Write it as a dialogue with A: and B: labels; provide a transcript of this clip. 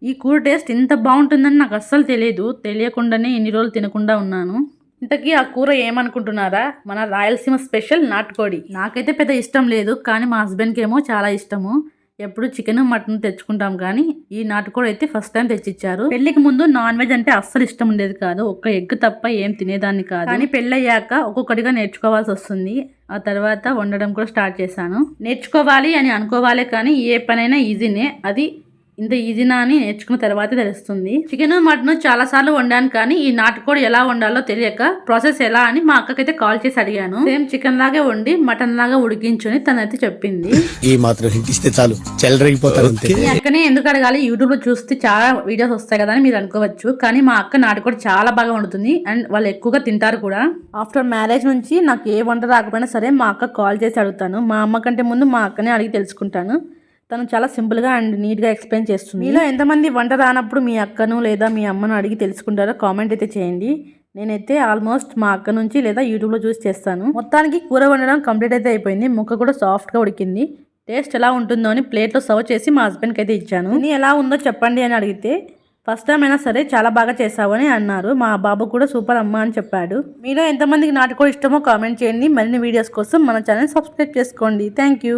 A: ఈ కూర టేస్ట్ ఇంత బాగుంటుందని నాకు అస్సలు తెలియదు. తెలియకుండానే ఇన్ని రోజులు తినకుండా ఉన్నాను. ఇంతకీ ఆ కూర ఏమనుకుంటున్నారా? మన రాయలసీమ స్పెషల్ నాటుకోడి. నాకైతే పెద్ద ఇష్టం లేదు, కానీ మా హస్బెండ్కి ఏమో చాలా ఇష్టము. ఎప్పుడు చికెన్ మటన్ తెచ్చుకుంటాం, కానీ ఈ నాటుకోడి అయితే ఫస్ట్ టైం తెచ్చిచ్చారు. పెళ్లికి ముందు నాన్ వెజ్ అంటే అస్సలు ఇష్టం ఉండేది కాదు. ఒక్క ఎగ్ తప్ప ఏం తినేదాన్ని కాదు. కానీ పెళ్ళయ్యాక ఒక్కొక్కటిగా నేర్చుకోవాల్సి వస్తుంది. ఆ తర్వాత వండడం కూడా స్టార్ట్ చేశాను. నేర్చుకోవాలి అని అనుకోవాలి, కానీ ఏ పనైనా ఈజీనే. అది ఇంత ఈజీనా అని నేర్చుకున్న తర్వాతే తెలుస్తుంది. చికెన్ మటన్ చాలా సార్లు వండాను, కానీ ఈ నాటుకోడి ఎలా వండాలో తెలియక ప్రాసెస్ ఎలా అని మా అక్కకైతే కాల్ చేసి అడిగాను. సేమ్ చికెన్ లాగే వండి మటన్ లాగా ఉడికించుని తనైతే చెప్పింది.
B: ఈ మాత్రం హింట్ ఇస్తే చాలు చెలరేగిపోతారు.
A: మీ అక్కనే ఎందుకు అడగాలి? యూట్యూబ్ లో చూస్తే చాలా వీడియోస్ వస్తాయి కదా అని మీరు అనుకోవచ్చు, కానీ మా అక్క నాటుకోడి చాలా బాగా వండుతుంది అండ్ వాళ్ళు ఎక్కువగా తింటారు కూడా. ఆఫ్టర్ మ్యారేజ్ నుంచి నాకు ఏ వంట రాకపోయినా సరే మా అక్క కాల్ చేసి అడుగుతాను. మా అమ్మ కంటే ముందు మా అక్కనే అడిగి తెలుసుకుంటాను. తను చాలా సింపుల్గా అండ్ నీట్గా ఎక్స్ప్లెయిన్ చేస్తుంది. మీలో ఎంతమంది వంట రానప్పుడు మీ అక్కను లేదా మీ అమ్మను అడిగి తెలుసుకుంటారో కామెంట్ అయితే చేయండి. నేనైతే ఆల్మోస్ట్ మా అక్క నుంచి లేదా యూట్యూబ్లో చూసి చేస్తాను. మొత్తానికి కూర వండడం కంప్లీట్ అయితే అయిపోయింది. ముక్క కూడా సాఫ్ట్గా ఉడికింది. టేస్ట్ ఎలా ఉంటుందో అని ప్లేట్లో సర్వ్ చేసి మా హస్బెండ్కి అయితే ఇచ్చాను. ఇది ఎలా ఉందో చెప్పండి అని అడిగితే ఫస్ట్ టైం అయినా సరే చాలా బాగా చేసావు అని అన్నారు. మా బాబు కూడా సూపర్ అమ్మ అని చెప్పాడు. మీలో ఎంతమందికి నాటుకోడి ఇష్టమో కామెంట్ చేయండి. మరిన్ని వీడియోస్ కోసం మన ఛానల్ సబ్స్క్రైబ్ చేసుకోండి. Thank you.